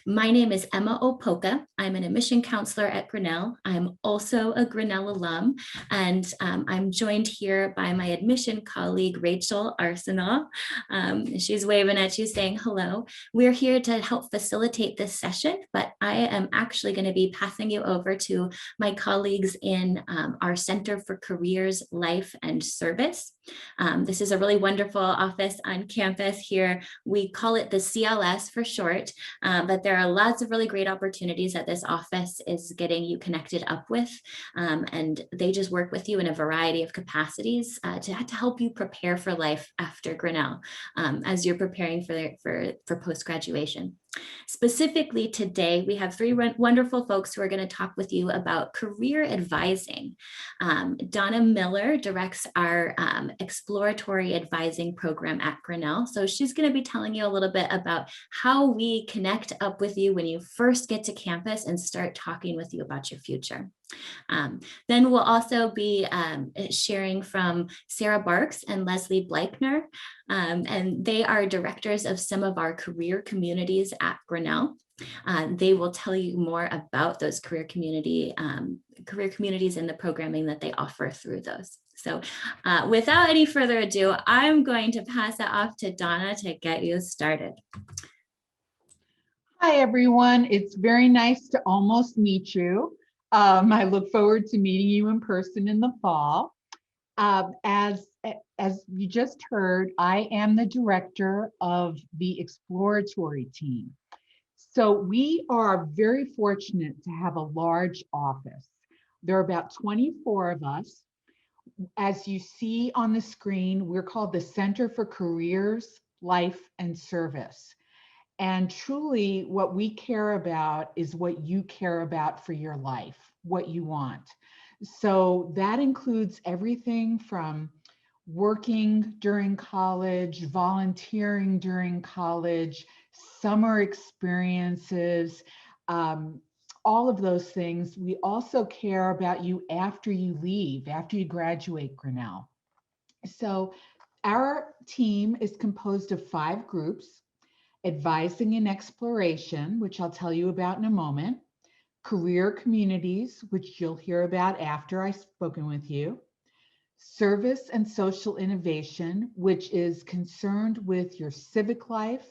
My name is Emma Opoka. I'm an admission counselor at Grinnell. I'm also a Grinnell alum, and I'm joined here by my admission colleague, Rachel Arsenal. She's waving at you saying hello. We're here to help facilitate this session, but I am actually going to be passing you over to my colleagues in our Center for Careers, Life, and Service. This is a really wonderful office on campus here. We call it the CLS for short, but there are lots of really great opportunities that this office is getting you connected up with. And they just work with you in a variety of capacities to help you prepare for life after Grinnell as you're preparing for post-graduation. Specifically today, we have three wonderful folks who are going to talk with you about career advising. Donna Miller directs our exploratory advising program at Grinnell. So she's going to be telling you a little bit about how we connect up with you when you first get to campus and start talking with you about your future. Then we'll also be sharing from Sarah Barks and Leslie Bleichner, and they are directors of some of our career communities at Grinnell. They will tell you more about those career communities and the programming that they offer through those. So without any further ado, I'm going to pass it off to Donna to get you started. Hi, everyone. It's very nice to almost meet you. I look forward to meeting you in person in the fall. As you just heard, I am the director of the exploratory team. So we are very fortunate to have a large office. There are about 24 of us. As you see on the screen, we're called the Center for Careers, Life, and Service. And truly, what we care about is what you care about for your life, what you want. So that includes everything from working during college, volunteering during college, summer experiences, all of those things. We also care about you after you leave, after you graduate Grinnell. So our team is composed of 5 groups: advising and exploration, which I'll tell you about in a moment; career communities, which you'll hear about after I've spoken with you; service and social innovation, which is concerned with your civic life,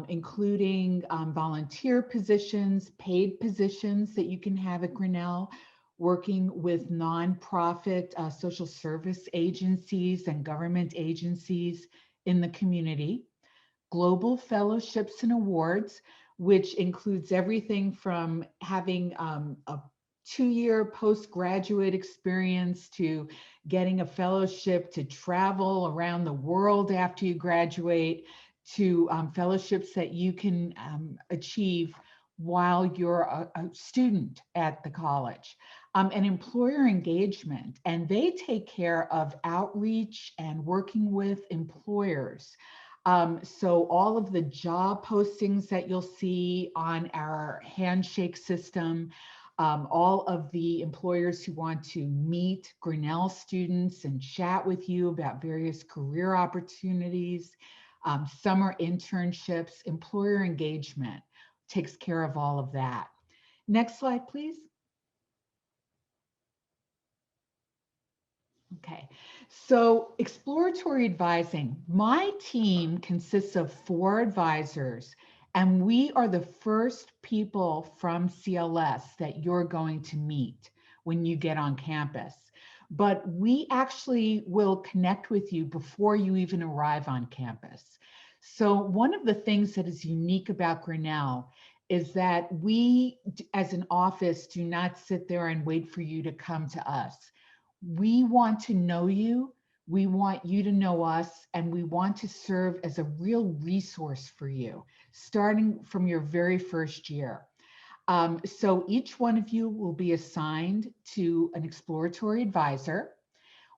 including volunteer positions, paid positions that you can have at Grinnell, working with nonprofit social service agencies and government agencies in the community; global fellowships and awards, which includes everything from having a 2-year postgraduate experience to getting a fellowship to travel around the world after you graduate, to fellowships that you can achieve while you're a student at the college, and employer engagement. And they take care of outreach and working with employers. So all of the job postings that you'll see on our handshake system, all of the employers who want to meet Grinnell students and chat with you about various career opportunities, summer internships, employer engagement takes care of all of that. Next slide, please. Okay, so exploratory advising. My team consists of 4 advisors, and we are the first people from CLS that you're going to meet when you get on campus. But we actually will connect with you before you even arrive on campus. So one of the things that is unique about Grinnell is that we, as an office, do not sit there and wait for you to come to us. We want to know you, we want you to know us, and we want to serve as a real resource for you, starting from your very first year. So each one of you will be assigned to an exploratory advisor.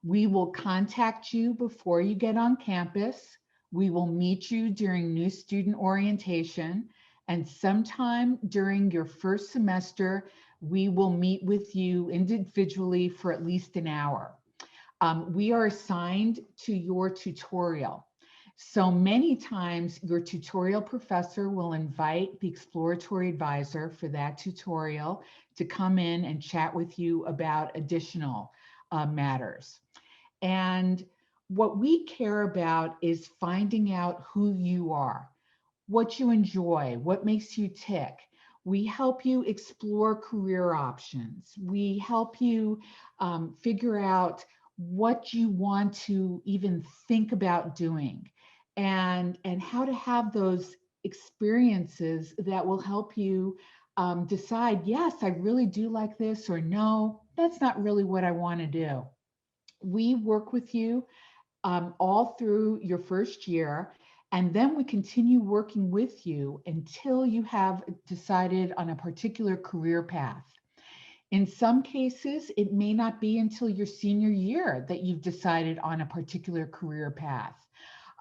We will contact you before you get on campus. We will meet you during new student orientation, and sometime during your first semester, we will meet with you individually for at least an hour. We are assigned to your tutorial. So many times your tutorial professor will invite the exploratory advisor for that tutorial to come in and chat with you about additional matters. And what we care about is finding out who you are, what you enjoy, what makes you tick. We help you explore career options. We help you figure out what you want to even think about doing, and how to have those experiences that will help you decide, yes, I really do like this, or no, that's not really what I want to do. We work with you all through your first year. And then we continue working with you until you have decided on a particular career path. In some cases, it may not be until your senior year that you've decided on a particular career path.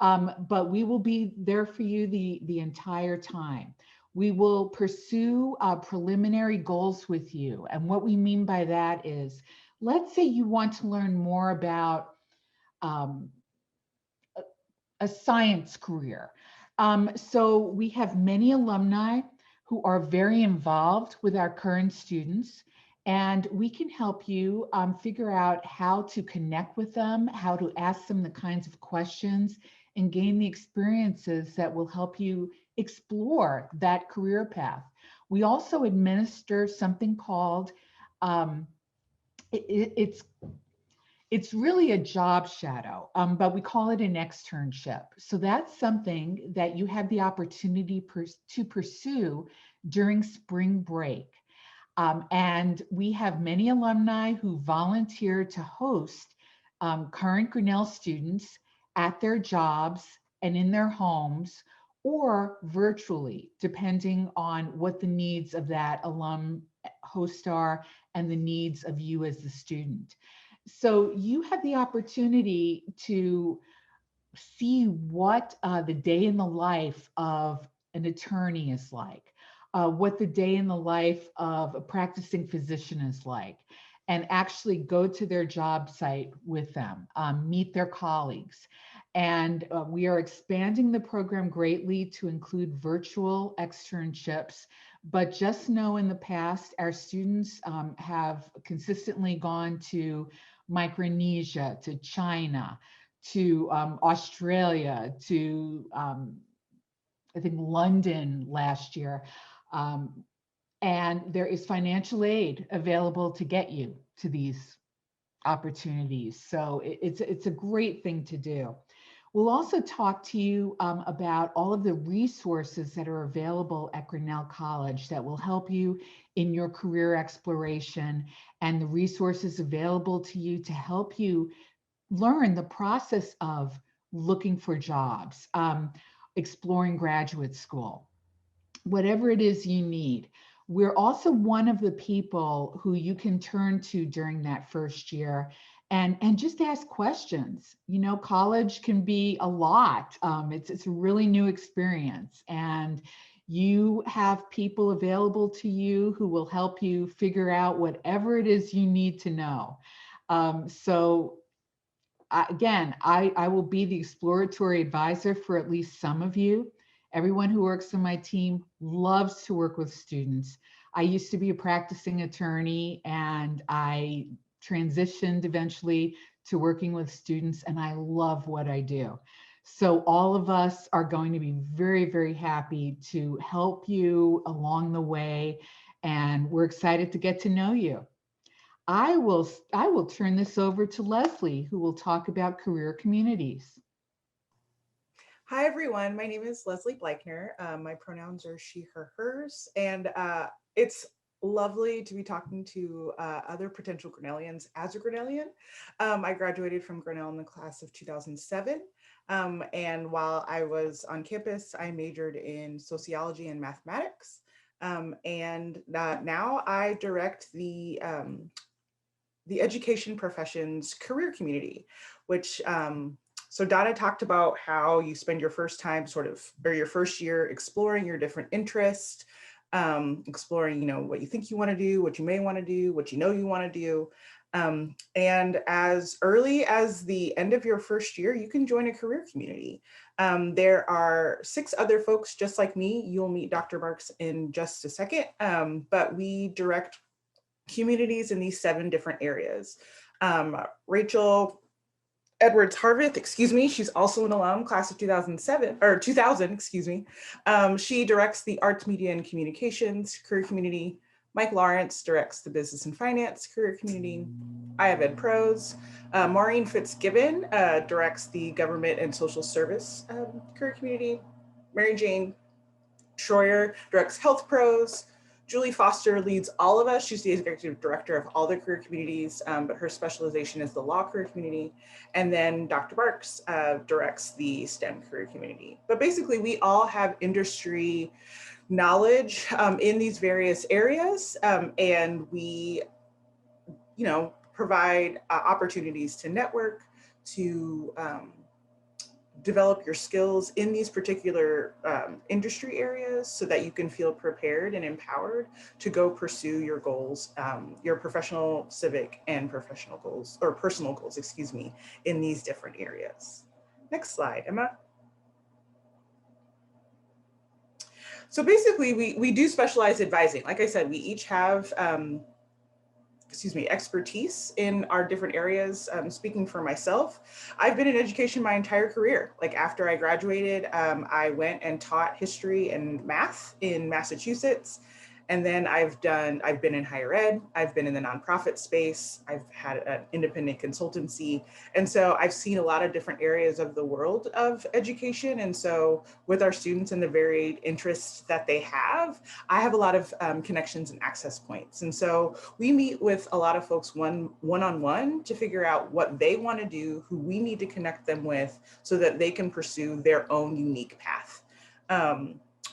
But we will be there for you the entire time. We will pursue preliminary goals with you. And what we mean by that is, let's say you want to learn more about um, a science career. So we have many alumni who are very involved with our current students, and we can help you figure out how to connect with them, how to ask them the kinds of questions, and gain the experiences that will help you explore that career path. We also administer something called um, it's really a job shadow, but we call it an externship. So that's something that you have the opportunity to pursue during spring break. And we have many alumni who volunteer to host current Grinnell students at their jobs and in their homes, or virtually, depending on what the needs of that alum host are and the needs of you as the student. So you have the opportunity to see what the day in the life of an attorney is like, what the day in the life of a practicing physician is like, and actually go to their job site with them, meet their colleagues. And we are expanding the program greatly to include virtual externships. But just know, in the past, our students have consistently gone to Micronesia, to China, to Australia, to I think London last year. Um, and there is financial aid available to get you to these opportunities. So it's a great thing to do. We'll also talk to you about all of the resources that are available at Grinnell College that will help you in your career exploration, and the resources available to you to help you learn the process of looking for jobs, exploring graduate school, whatever it is you need. We're also one of the people who you can turn to during that first year and just ask questions. You know, college can be a lot. It's a really new experience, and you have people available to you who will help you figure out whatever it is you need to know. So again, I will be the exploratory advisor for at least some of you. Everyone who works on my team loves to work with students. I used to be a practicing attorney, and I transitioned eventually to working with students, and I love what I do. So all of us are going to be very, very happy to help you along the way, and we're excited to get to know you. I will turn this over to Leslie, who will talk about career communities. Hi, everyone. My name is Leslie Bleichner. My pronouns are she, her, hers. And it's lovely to be talking to other potential Grinnellians as a Grinnellian. I graduated from Grinnell in the class of 2007. And while I was on campus, I majored in sociology and mathematics. And now I direct the education professions career community, which so Donna talked about how you spend your first time or your first year exploring your different interests, exploring, what you think you want to do, what you may want to do, what you know you want to do. And as early as the end of your first year, you can join a career community. There are 6 other folks just like me. You'll meet Dr. Marks in just a second, but we direct communities in these 7 different areas. Rachel Edwards Harvith, excuse me, she's also an alum, class of 2007, or 2000, excuse me. She directs the Arts, Media, and Communications career community. Mike Lawrence directs the Business and Finance career community. I have Ed Pros. Maureen Fitzgibbon directs the Government and Social Service career community. Mary Jane Schroyer directs Health Pros. Julie Foster leads all of us. She's the executive director of all the career communities, but her specialization is the law career community. And then Dr. Barks directs the STEM career community. But basically, we all have industry knowledge in these various areas, and we, provide opportunities to network, to develop your skills in these particular industry areas so that you can feel prepared and empowered to go pursue your goals, your professional, civic, and professional goals, or personal goals, excuse me, in these different areas. Next slide, Emma. So basically, we do specialized advising. Like I said, we each have expertise in our different areas. Speaking for myself, I've been in education my entire career. Like after I graduated, I went and taught history and math in Massachusetts. And then I've been in higher ed, I've been in the nonprofit space, I've had an independent consultancy. And so I've seen a lot of different areas of the world of education. And so with our students and the varied interests that they have, I have a lot of connections and access points. And so we meet with a lot of folks one-on-one to figure out what they want to do, who we need to connect them with so that they can pursue their own unique path.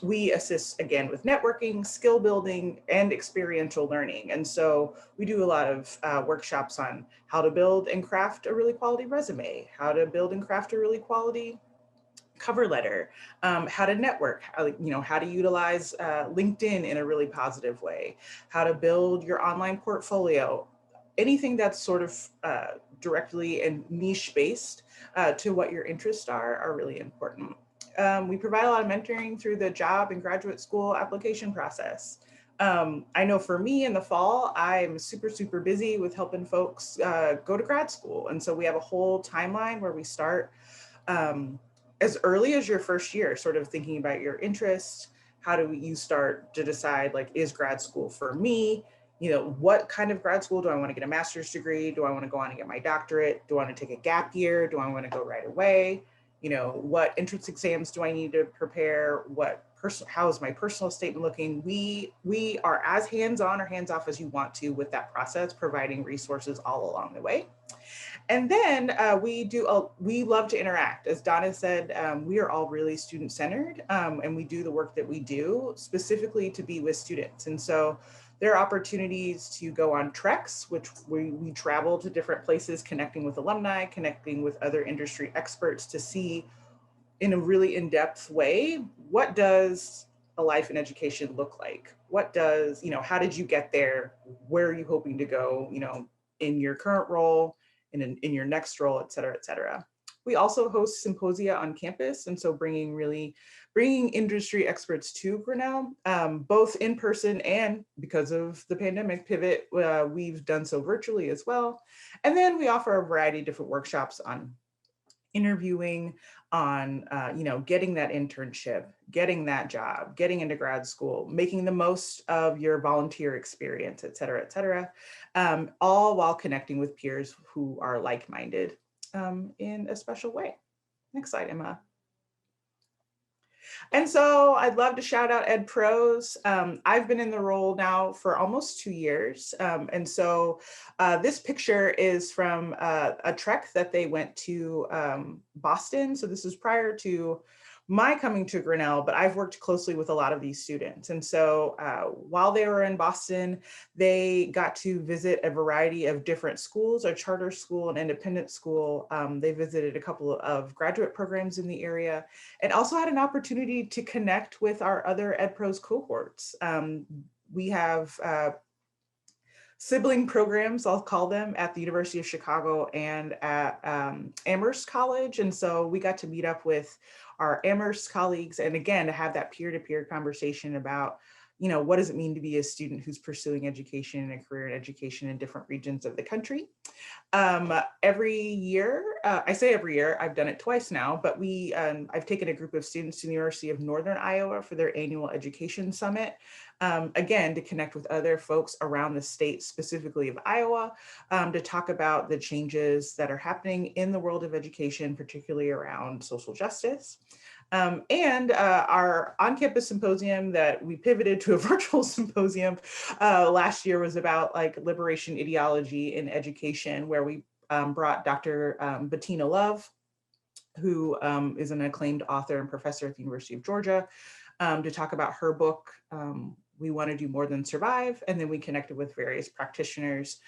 We assist again with networking, skill building, and experiential learning. And so we do a lot of workshops on how to build and craft a really quality resume, how to build and craft a really quality cover letter, how to network, how to utilize LinkedIn in a really positive way, how to build your online portfolio, anything that's sort of directly and niche based to what your interests are really important. We provide a lot of mentoring through the job and graduate school application process. I know for me in the fall, I'm super busy with helping folks go to grad school. And so we have a whole timeline where we start as early as your first year, sort of thinking about your interests. How do you start to decide, like, is grad school for me? What kind of grad school? Do I want to get a master's degree? Do I want to go on and get my doctorate? Do I want to take a gap year? Do I want to go right away? What entrance exams do I need to prepare? How is my personal statement looking? We are as hands-on or hands-off as you want to with that process, providing resources all along the way. And then we love to interact. As Donna said, we are all really student-centered, and we do the work that we do specifically to be with students. And so there are opportunities to go on treks, which we travel to different places, connecting with alumni, connecting with other industry experts to see in a really in-depth way, what does a life in education look like? How did you get there? Where are you hoping to go, in your current role, in your next role, et cetera, et cetera. We also host symposia on campus. And so bringing industry experts to Grinnell, both in person and, because of the pandemic pivot, we've done so virtually as well. And then we offer a variety of different workshops on interviewing, on getting that internship, getting that job, getting into grad school, making the most of your volunteer experience, et cetera, all while connecting with peers who are like-minded in a special way. Next slide, Emma. And so I'd love to shout out Ed Pros. I've been in the role now for almost 2 years. And so this picture is from a trek that they went to Boston. So this is prior to my coming to Grinnell, but I've worked closely with a lot of these students. And so while they were in Boston, they got to visit a variety of different schools, a charter school, an independent school. They visited a couple of graduate programs in the area, and also had an opportunity to connect with our other Ed Pros cohorts. We have sibling programs, I'll call them, at the University of Chicago and at Amherst College. And so we got to meet up with our Amherst colleagues, and again, to have that peer-to-peer conversation about, what does it mean to be a student who's pursuing education and a career in education in different regions of the country. Every year, I say every year, I've done it twice now, but I've taken a group of students to the University of Northern Iowa for their annual education summit. Again, to connect with other folks around the state, specifically of Iowa, to talk about the changes that are happening in the world of education, particularly around social justice. And our on-campus symposium that we pivoted to a virtual symposium last year was about like liberation ideology in education, where we brought Dr. Bettina Love, who is an acclaimed author and professor at the University of Georgia, to talk about her book, We Want to Do More Than Survive. And then we connected with various practitioners,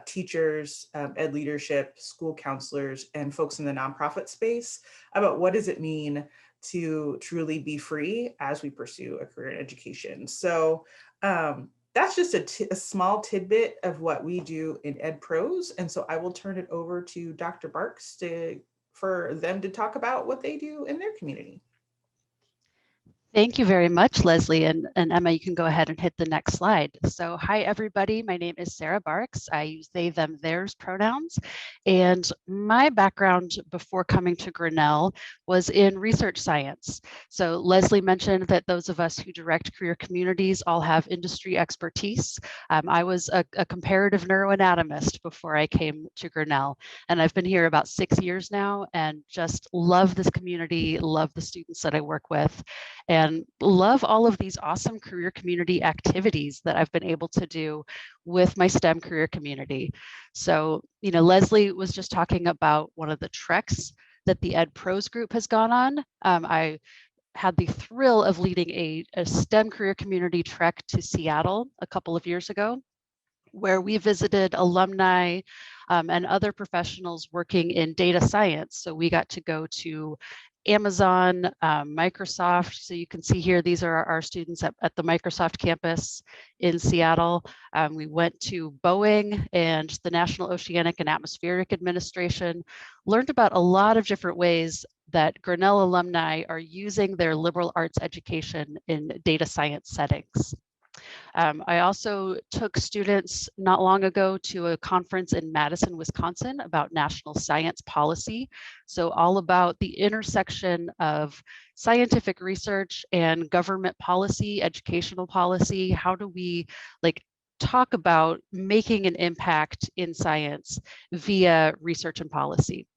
teachers, ed leadership, school counselors, and folks in the nonprofit space about what does it mean to truly be free as we pursue a career in education. So that's just a small tidbit of what we do in Ed Pros. And so I will turn it over to Dr. Barks for them to talk about what they do in their community. Thank you very much, Leslie. And Emma, you can go ahead and hit the next slide. So hi, everybody. My name is Sarah Barks. I use they, them, theirs pronouns. And my background before coming to Grinnell was in research science. So Leslie mentioned that those of us who direct career communities all have industry expertise. I was a comparative neuroanatomist before I came to Grinnell. And I've been here about 6 years now and just love this community, love the students that I work with, and love all of these awesome career community activities that I've been able to do with my STEM career community. So, Leslie was just talking about one of the treks that the Ed Pros group has gone on. I had the thrill of leading a STEM career community trek to Seattle a couple of years ago, where we visited alumni and other professionals working in data science. So we got to go to Amazon, Microsoft. So you can see here, these are our students at the Microsoft campus in Seattle. We went to Boeing and the National Oceanic and Atmospheric Administration, learned about a lot of different ways that Grinnell alumni are using their liberal arts education in data science settings. I also took students not long ago to a conference in Madison, Wisconsin about national science policy. So all about the intersection of scientific research and government policy, educational policy. How do we talk about making an impact in science via research and policy?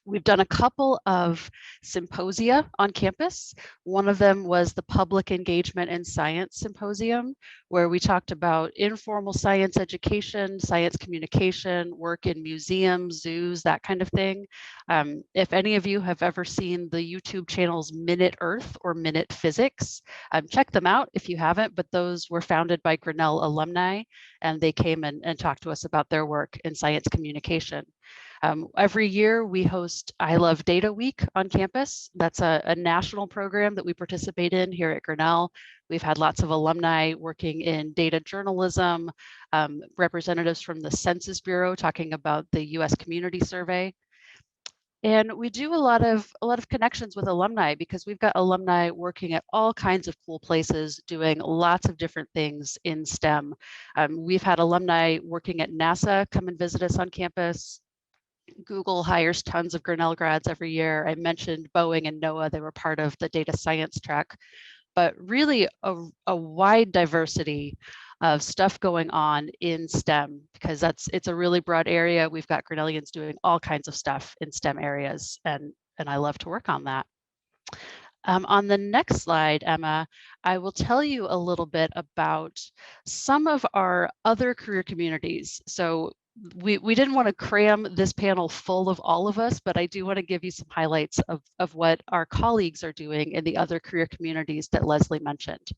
We've done a couple of symposia on campus. One of them was the Public Engagement in Science Symposium, where we talked about informal science education, science communication, work in museums, zoos, that kind of thing. If any of you have ever seen the YouTube channels Minute Earth or Minute Physics, check them out if you haven't, but those were founded by Grinnell alumni, and they came and talked to us about their work in science communication. Every year we host I Love Data Week on campus. That's a national program that we participate in here at Grinnell. We've had lots of alumni working in data journalism, representatives from the Census Bureau talking about the US Community Survey. And we do a lot of connections with alumni because we've got alumni working at all kinds of cool places, doing lots of different things in STEM. We've had alumni working at NASA come and visit us on campus. Google hires tons of Grinnell grads every year. I mentioned Boeing and NOAA, they were part of the data science track, but really a wide diversity of stuff going on in STEM because it's a really broad area. We've got Grinnellians doing all kinds of stuff in STEM areas, and I love to work on that. On the next slide, Emma, I will tell you a little bit about some of our other career communities. So we didn't want to cram this panel full of all of us, but I do want to give you some highlights of what our colleagues are doing in the other career communities that Leslie mentioned.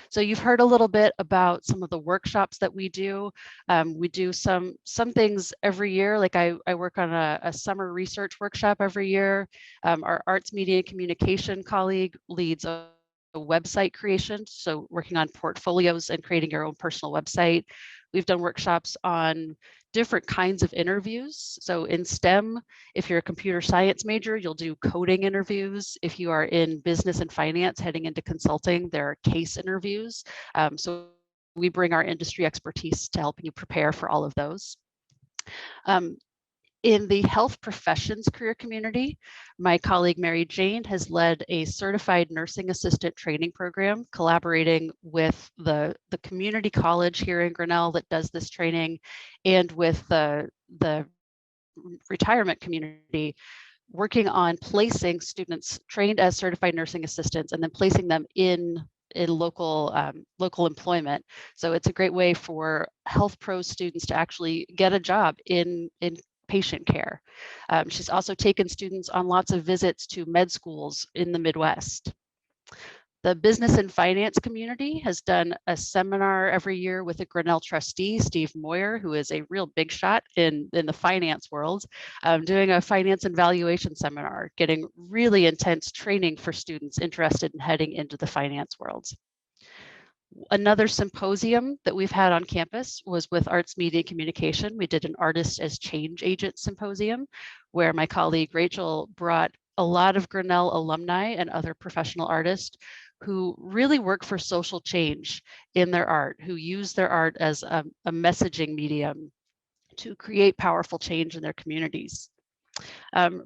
So you've heard a little bit about some of the workshops that we do. We do some things every year, like I work on a summer research workshop every year. Our arts, media, and communication colleague leads website creation, so working on portfolios and creating your own personal website. We've done workshops on different kinds of interviews. So in STEM, if you're a computer science major, you'll do coding interviews. If you are in business and finance heading into consulting, there are case interviews. So we bring our industry expertise to help you prepare for all of those. In the health professions career community, my colleague Mary Jane has led a certified nursing assistant training program, collaborating with the community college here in Grinnell that does this training and with the retirement community, working on placing students trained as certified nursing assistants and then placing them in local employment. So it's a great way for health pro students to actually get a job in patient care. She's also taken students on lots of visits to med schools in the Midwest. The business and finance community has done a seminar every year with a Grinnell trustee, Steve Moyer, who is a real big shot in the finance world, doing a finance and valuation seminar, getting really intense training for students interested in heading into the finance world. Another symposium that we've had on campus was with Arts, Media, and Communication. We did an Artist as Change Agent symposium where my colleague Rachel brought a lot of Grinnell alumni and other professional artists who really work for social change in their art, who use their art as a messaging medium to create powerful change in their communities.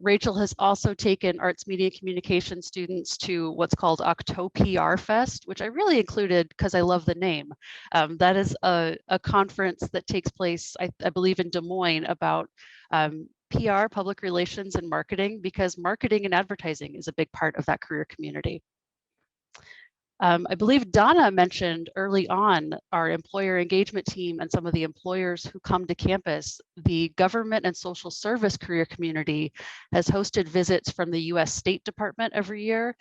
Rachel has also taken arts, media, communication students to what's called OctoPR Fest, which I really included because I love the name. That is a conference that takes place, I believe, in Des Moines about PR, public relations, and marketing, because marketing and advertising is a big part of that career community. I believe Donna mentioned early on our employer engagement team and some of the employers who come to campus. The government and social service career community has hosted visits from the US State Department every year,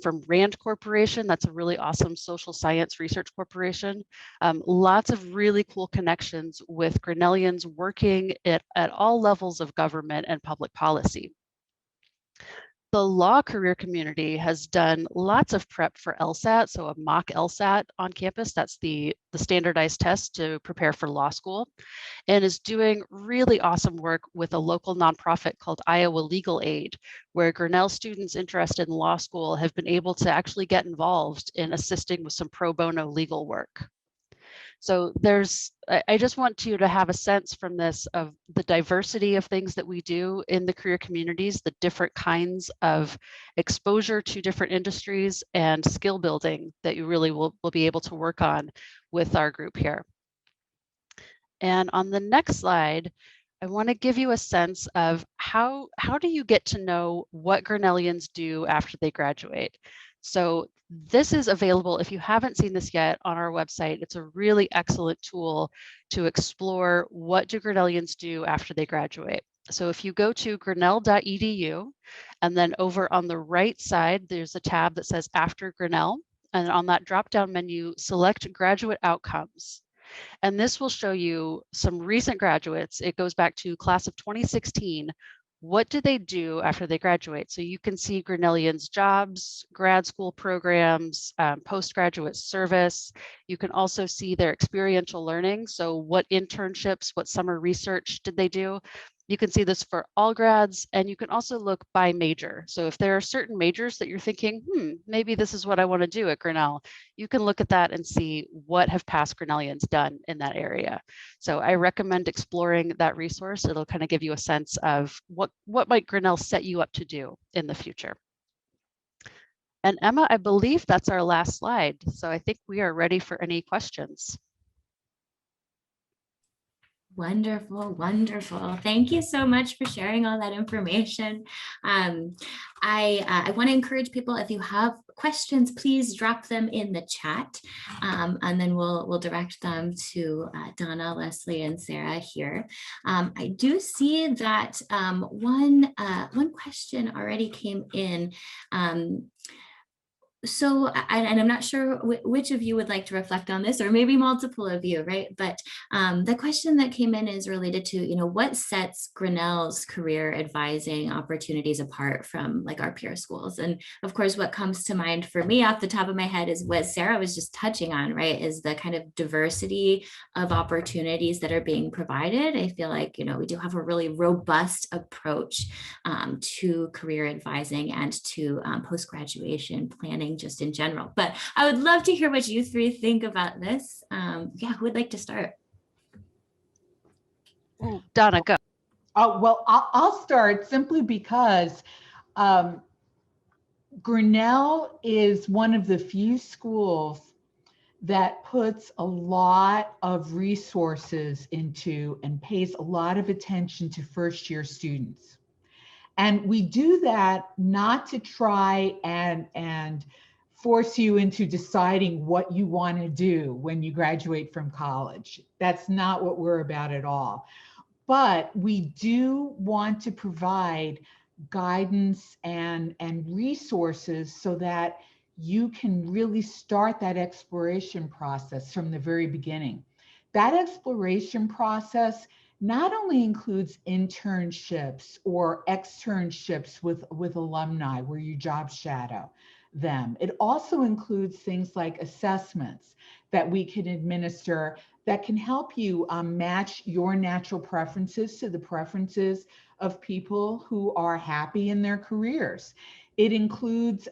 from RAND Corporation, that's a really awesome social science research corporation. Lots of really cool connections with Grinnellians working at all levels of government and public policy. The law career community has done lots of prep for LSAT, so a mock LSAT on campus. That's the standardized test to prepare for law school, and is doing really awesome work with a local nonprofit called Iowa Legal Aid, where Grinnell students interested in law school have been able to actually get involved in assisting with some pro bono legal work. So I just want you to have a sense from this of the diversity of things that we do in the career communities, the different kinds of exposure to different industries and skill building that you really will be able to work on with our group here. And on the next slide, I want to give you a sense of how do you get to know what Grinnellians do after they graduate. So this is available, if you haven't seen this yet, on our website. It's a really excellent tool to explore what do Grinnellians do after they graduate. So if you go to grinnell.edu, and then over on the right side, there's a tab that says After Grinnell. And on that drop-down menu, select Graduate Outcomes. And this will show you some recent graduates. It goes back to class of 2016. What do they do after they graduate? So you can see Grinnellians' jobs, grad school programs, postgraduate service. You can also see their experiential learning. So what internships, what summer research did they do? You can see this for all grads, and you can also look by major. So if there are certain majors that you're thinking, maybe this is what I want to do at Grinnell, you can look at that and see what have past Grinnellians done in that area. So I recommend exploring that resource. It'll kind of give you a sense of what might Grinnell set you up to do in the future. And Emma, I believe that's our last slide. So I think we are ready for any questions. Wonderful, wonderful. Thank you so much for sharing all that information. I want to encourage people, if you have questions, please drop them in the chat, and then we'll direct them to Donna, Leslie, and Sarah here. I do see that one question already came in. So, and I'm not sure which of you would like to reflect on this, or maybe multiple of you, right? But the question that came in is related to, what sets Grinnell's career advising opportunities apart from like our peer schools? And of course, what comes to mind for me off the top of my head is what Sarah was just touching on, right? Is the kind of diversity of opportunities that are being provided. I feel like, we do have a really robust approach to career advising and to post-graduation planning just in general. But I would love to hear what you three think about this. Yeah, who would like to start? Ooh, Donna, go. Oh, well, I'll start simply because Grinnell is one of the few schools that puts a lot of resources into and pays a lot of attention to first-year students. And we do that not to try and force you into deciding what you want to do when you graduate from college. That's not what we're about at all. But we do want to provide guidance and resources so that you can really start that exploration process from the very beginning. That exploration process not only includes internships or externships with alumni where you job shadow them, it also includes things like assessments that we can administer that can help you match your natural preferences to the preferences of people who are happy in their careers. It includes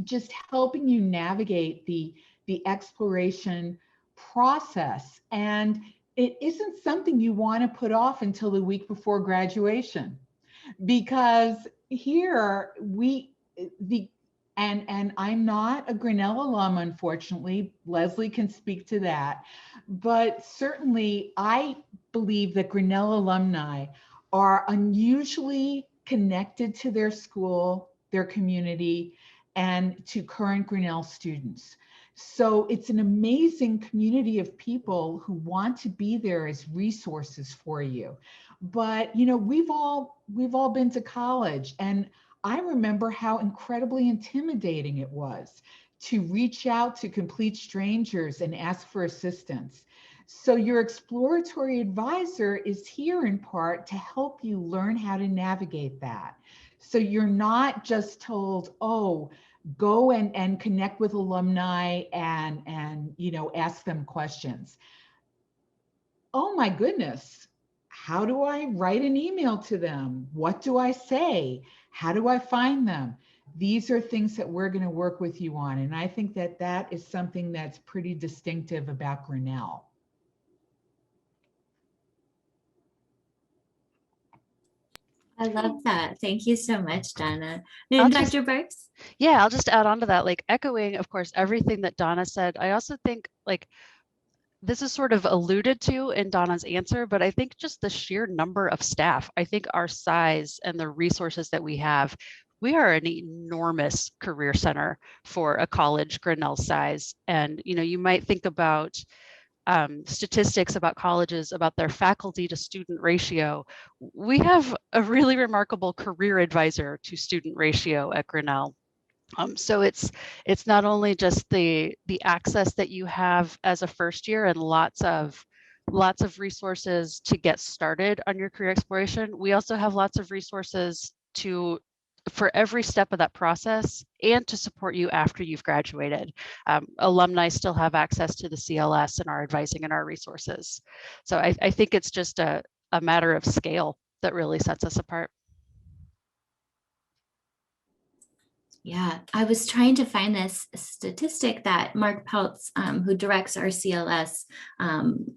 just helping you navigate the exploration process. And it isn't something you want to put off until the week before graduation, because here and I'm not a Grinnell alum, unfortunately. Leslie can speak to that. But certainly, I believe that Grinnell alumni are unusually connected to their school, their community, and to current Grinnell students. So it's an amazing community of people who want to be there as resources for you. But we've all been to college, and I remember how incredibly intimidating it was to reach out to complete strangers and ask for assistance. So your exploratory advisor is here in part to help you learn how to navigate that. So you're not just told, oh, go and connect with alumni and ask them questions. Oh my goodness, how do I write an email to them? What do I say? How do I find them? These are things that we're going to work with you on. And I think that that is something that's pretty distinctive about Grinnell. I love that. Thank you so much, Donna. I'll And just- Dr. Burks? Yeah, I'll just add on to that, like echoing, of course, everything that Donna said. I also think like this is sort of alluded to in Donna's answer, but I think just the sheer number of staff, I think our size and the resources that we have, we are an enormous career center for a college Grinnell size. And, you might think about statistics about colleges, about their faculty to student ratio. We have a really remarkable career advisor to student ratio at Grinnell. So it's not only just the access that you have as a first year and lots of resources to get started on your career exploration. We also have lots of resources for every step of that process and to support you after you've graduated. Alumni still have access to the CLS and our advising and our resources. So I think it's just a matter of scale that really sets us apart. Yeah, I was trying to find this statistic that Mark Peltz, who directs our CLS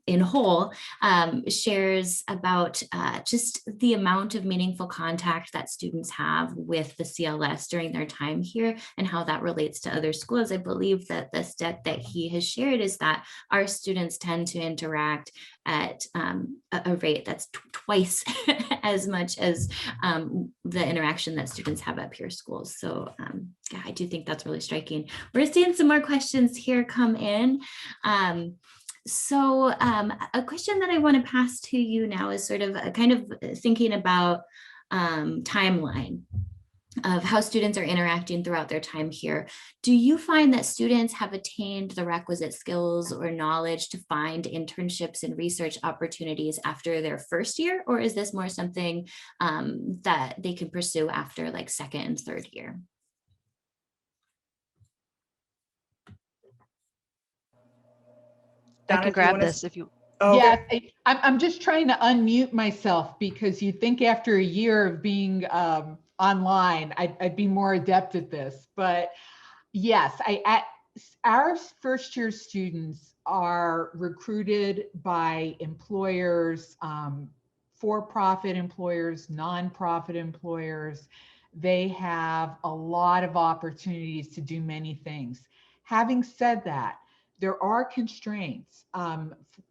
in whole, shares about just the amount of meaningful contact that students have with the CLS during their time here and how that relates to other schools. I believe that the stat that he has shared is that our students tend to interact at a rate that's twice as much as the interaction that students have at peer schools. So yeah, I do think that's really striking. We're seeing some more questions here come in. So a question that I want to pass to you now is sort of kind of thinking about timeline. of how students are interacting throughout their time here. Do you find that students have attained the requisite skills or knowledge to find internships and research opportunities after their first year, or is this more something that they can pursue after like second and third year? I Donna, can do you grab want to? this if you. Oh, Yeah, okay. I'm just trying to unmute myself because you'd think after a year of being online, I'd be more adept at this. But yes, our first year students are recruited by employers, for-profit employers, nonprofit employers. They have a lot of opportunities to do many things. Having said that, there are constraints.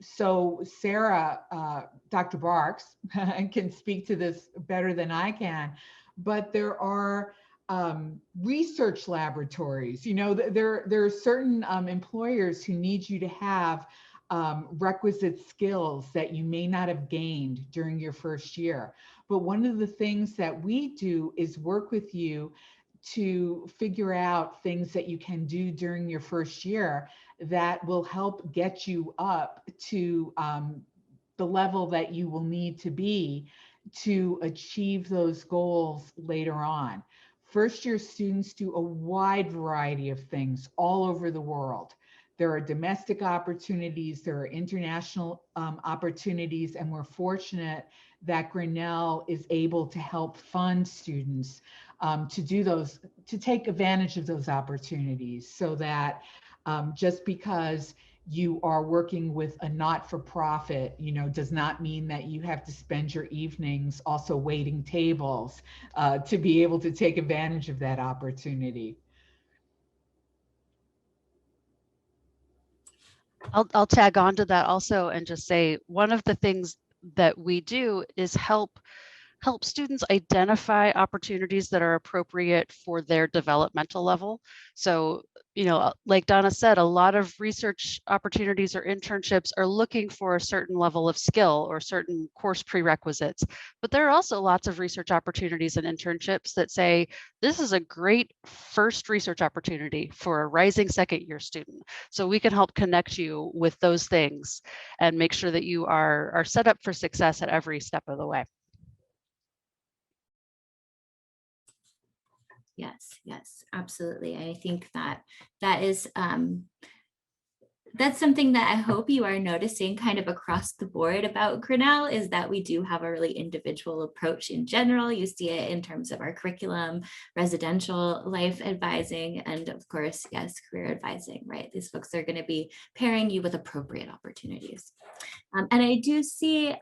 So Sarah, Dr. Barks can speak to this better than I can, but there are research laboratories. You know, there are certain employers who need you to have requisite skills that you may not have gained during your first year. But one of the things that we do is work with you to figure out things that you can do during your first year that will help get you up to the level that you will need to be to achieve those goals later on. First year students do a wide variety of things all over the world. There are domestic opportunities, there are international opportunities, and we're fortunate that Grinnell is able to help fund students to do those, to take advantage of those opportunities, so that just because you are working with a not-for-profit, you know, does not mean that you have to spend your evenings also waiting tables to be able to take advantage of that opportunity. I'll tag on to that also and just say one of the things that we do is help students identify opportunities that are appropriate for their developmental level. So, you know, like Donna said, a lot of research opportunities or internships are looking for a certain level of skill or certain course prerequisites. But there are also lots of research opportunities and internships that say, this is a great first research opportunity for a rising second year student. So we can help connect you with those things and make sure that you are set up for success at every step of the way. Yes, yes, absolutely. I think that that is that's something that I hope you are noticing kind of across the board about Grinnell, is that we do have a really individual approach in general. You see it in terms of our curriculum, residential life advising, and of course, yes, career advising, right? These folks are going to be pairing you with appropriate opportunities. And I do see,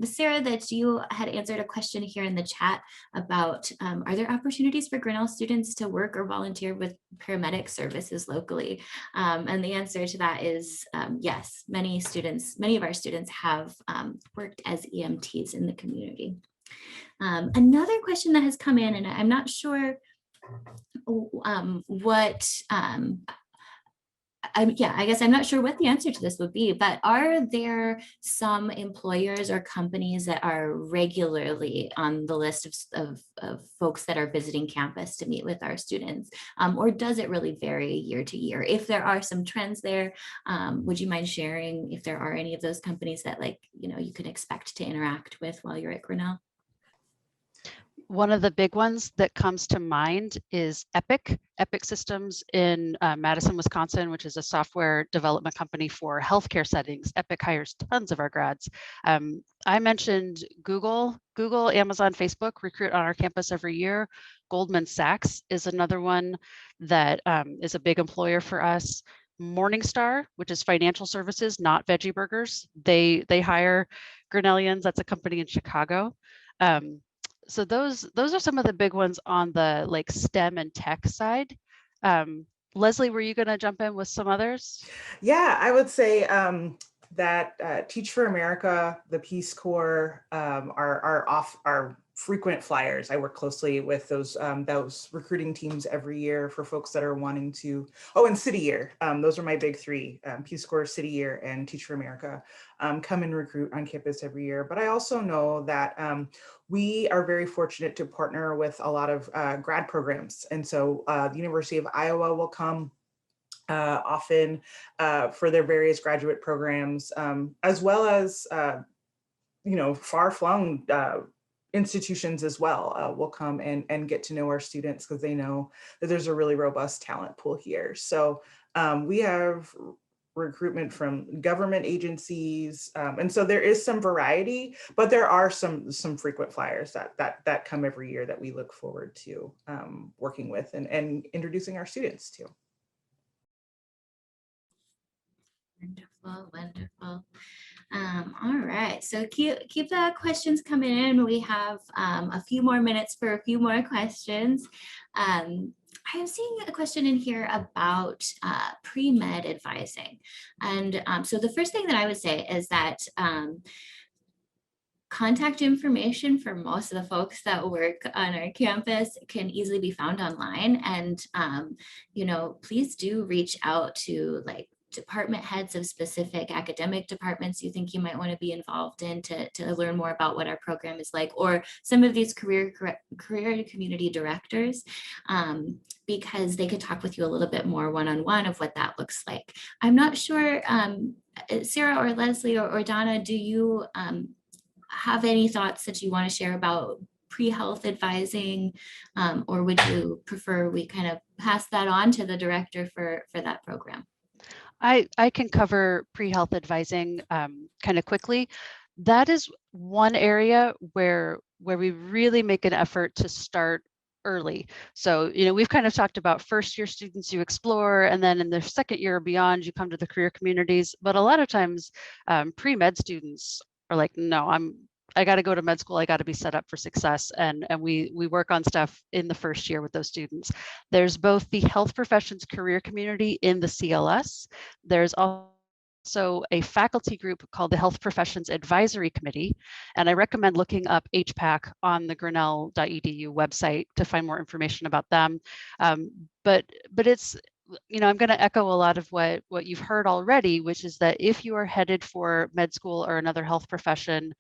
Sarah, that you had answered a question here in the chat about, are there opportunities for Grinnell students to work or volunteer with paramedic services locally? And the answer to that is yes. Many of our students have worked as EMTs in the community. Another question that has come in, and I'm not sure I guess I'm not sure what the answer to this would be, but are there some employers or companies that are regularly on the list of folks that are visiting campus to meet with our students? Or does it really vary year to year? If there are some trends there, would you mind sharing if there are any of those companies that, like, you know, you can expect to interact with while you're at Grinnell? One of the big ones that comes to mind is Epic Systems in Madison, Wisconsin, which is a software development company for healthcare settings. Epic hires tons of our grads. I mentioned Google, Amazon, Facebook recruit on our campus every year. Goldman Sachs is another one that is a big employer for us. Morningstar, which is financial services, not veggie burgers. They hire Grinnellians. That's a company in Chicago. So those are some of the big ones on the like STEM and tech side. Leslie, were you going to jump in with some others? Yeah, I would say that Teach for America, the Peace Corps, are frequent flyers. I work closely with those recruiting teams every year for folks that are wanting to, and City Year. Those are my big three, Peace Corps, City Year, and Teach for America, come and recruit on campus every year. But I also know that we are very fortunate to partner with a lot of grad programs. And so the University of Iowa will come often for their various graduate programs, as well as, far-flung institutions as well will come and get to know our students because they know that there's a really robust talent pool here. So we have recruitment from government agencies. And so there is some variety, but there are some frequent flyers that come every year that we look forward to working with and introducing our students to. Wonderful, wonderful. All right, so keep the questions coming in. We have a few more minutes for a few more questions. I am seeing a question in here about pre-med advising. And so the first thing that I would say is that contact information for most of the folks that work on our campus can easily be found online. And, please do reach out to department heads of specific academic departments you think you might want to be involved in to learn more about what our program is like, or some of these career community directors, because they could talk with you a little bit more one-on-one of what that looks like. I'm not sure, Sarah or Leslie or Donna, do you have any thoughts that you want to share about pre-health advising, or would you prefer we kind of pass that on to the director for that program? I can cover pre-health advising kind of quickly. That is one area where we really make an effort to start early. So, we've kind of talked about first year students you explore, and then in the second year or beyond, you come to the career communities. But a lot of times pre-med students are like, no, I got to go to med school. I got to be set up for success. And we work on stuff in the first year with those students. There's both the health professions career community in the CLS. There's also a faculty group called the Health Professions Advisory Committee. And I recommend looking up HPAC on the grinnell.edu website to find more information about them. But it's, I'm going to echo a lot of what you've heard already, which is that if you are headed for med school or another health profession,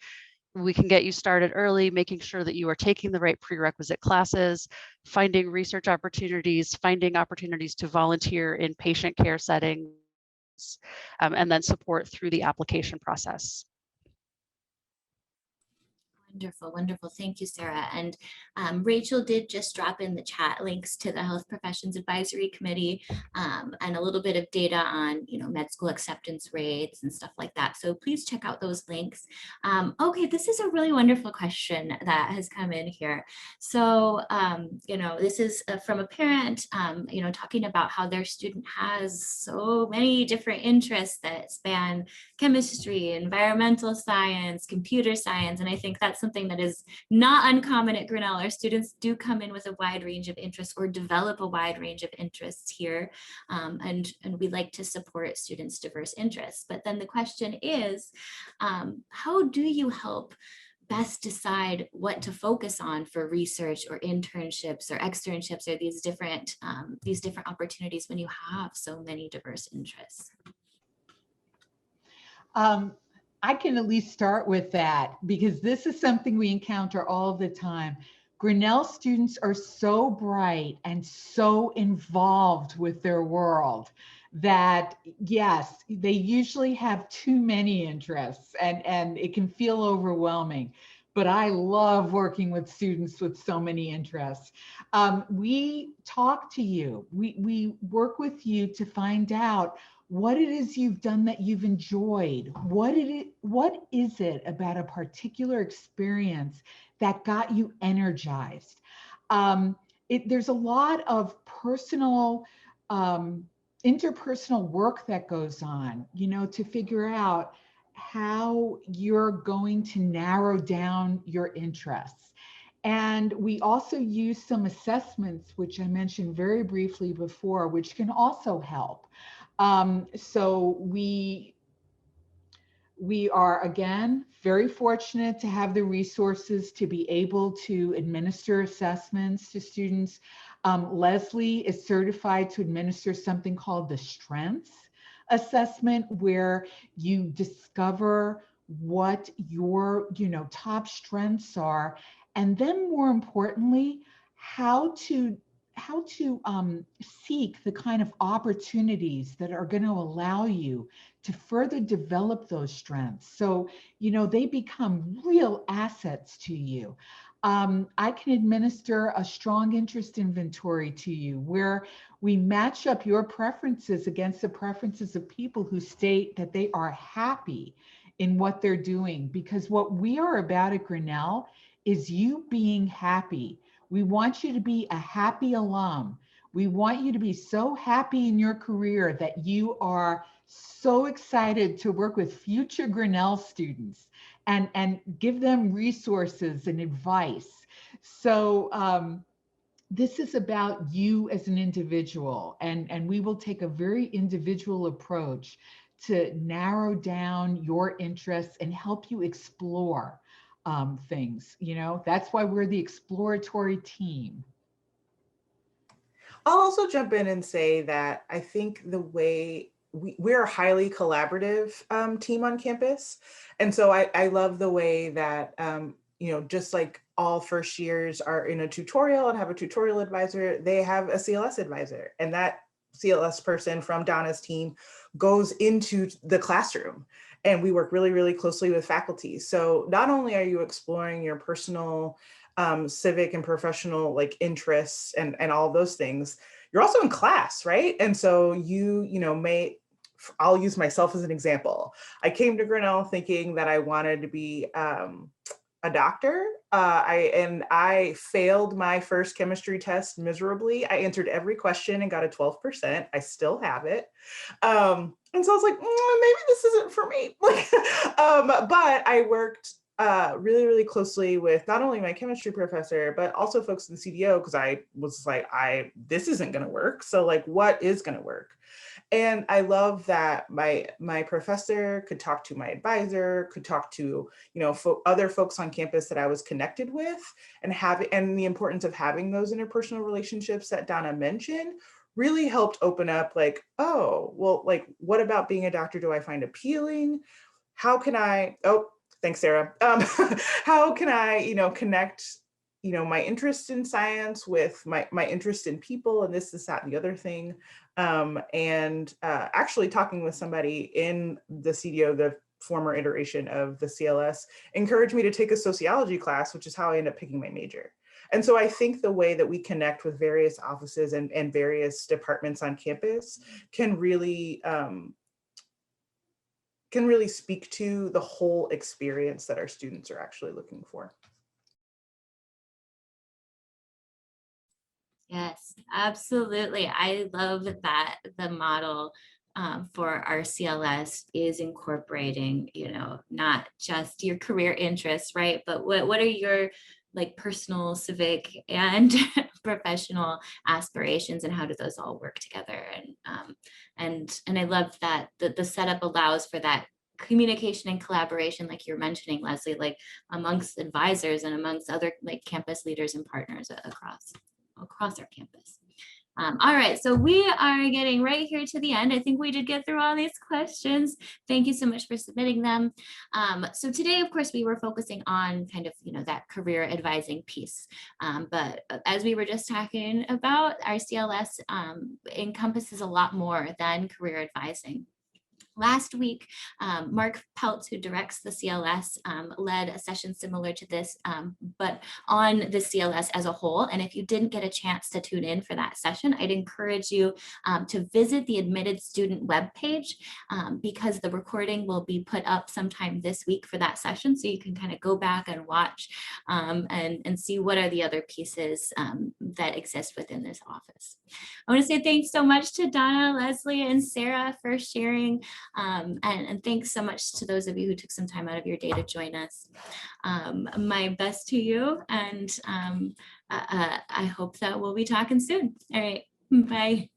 we can get you started early, making sure that you are taking the right prerequisite classes, finding research opportunities, finding opportunities to volunteer in patient care settings, and then support through the application process. Wonderful, wonderful. Thank you, Sarah. And Rachel did just drop in the chat links to the Health Professions Advisory Committee and a little bit of data on, med school acceptance rates and stuff like that. So please check out those links. Okay, this is a really wonderful question that has come in here. So, this is from a parent, talking about how their student has so many different interests that span chemistry, environmental science, computer science, and I think that's something that is not uncommon at Grinnell. Our students do come in with a wide range of interests or develop a wide range of interests here. And we like to support students' diverse interests. But then the question is, how do you help best decide what to focus on for research or internships or externships or these different opportunities when you have so many diverse interests? I can at least start with that because this is something we encounter all the time. Grinnell students are so bright and so involved with their world that, yes, they usually have too many interests and it can feel overwhelming. But I love working with students with so many interests. We talk to you. We work with you to find out what it is you've done that you've enjoyed. What is it about a particular experience that got you energized? There's a lot of personal, interpersonal work that goes on, to figure out how you're going to narrow down your interests. And we also use some assessments, which I mentioned very briefly before, which can also help. So we We are, again, very fortunate to have the resources to be able to administer assessments to students. Leslie is certified to administer something called the Strengths Assessment, where you discover what your, top strengths are, and then more importantly, how to seek the kind of opportunities that are going to allow you to further develop those strengths. So, they become real assets to you. I can administer a strong interest inventory to you where we match up your preferences against the preferences of people who state that they are happy in what they're doing. Because what we are about at Grinnell is you being happy. We want you to be a happy alum. We want you to be so happy in your career that you are so excited to work with future Grinnell students and give them resources and advice. So this is about you as an individual, and we will take a very individual approach to narrow down your interests and help you explore things. That's why we're the exploratory team. I'll also jump in and say that I think the way we're a highly collaborative team on campus. And so I love the way that, just like all first years are in a tutorial and have a tutorial advisor, they have a CLS advisor. And that CLS person from Donna's team goes into the classroom. And we work really, really closely with faculty. So not only are you exploring your personal civic and professional interests and all those things, you're also in class, right? And so I'll use myself as an example. I came to Grinnell thinking that I wanted to be a doctor. I failed my first chemistry test miserably. I answered every question and got a 12%. I still have it. And so I was like, maybe this isn't for me. But I worked really, really closely with not only my chemistry professor, but also folks in the CDO, because I was like, this isn't going to work. So what is going to work? And I love that my professor could talk to my advisor, could talk to other folks on campus that I was connected with, and the importance of having those interpersonal relationships that Donna mentioned really helped open up what about being a doctor do I find appealing? How can I, thanks, Sarah. How can I, connect, my interest in science with my interest in people and this, that, and the other thing. Actually talking with somebody in the CDO, the former iteration of the CLS, encouraged me to take a sociology class, which is how I ended up picking my major. And so I think the way that we connect with various offices and various departments on campus can really speak to the whole experience that our students are actually looking for. Yes, absolutely. I love that the model for our CLS is incorporating, not just your career interests, right? But what are your personal, civic, and professional aspirations, and how do those all work together? And I love that the setup allows for that communication and collaboration, like you're mentioning, Leslie, amongst advisors and amongst other campus leaders and partners across our campus. All right, so we are getting right here to the end. I think we did get through all these questions. Thank you so much for submitting them. So today, of course, we were focusing on kind of, that career advising piece. But as we were just talking about, our CLS encompasses a lot more than career advising. Last week, Mark Peltz, who directs the CLS, led a session similar to this, but on the CLS as a whole. And if you didn't get a chance to tune in for that session, I'd encourage you to visit the admitted student webpage, because the recording will be put up sometime this week for that session. So you can kind of go back and watch and see what are the other pieces that exist within this office. I want to say thanks so much to Donna, Leslie, and Sarah for sharing. And thanks so much to those of you who took some time out of your day to join us. My best to you, and I hope that we'll be talking soon. All right, bye.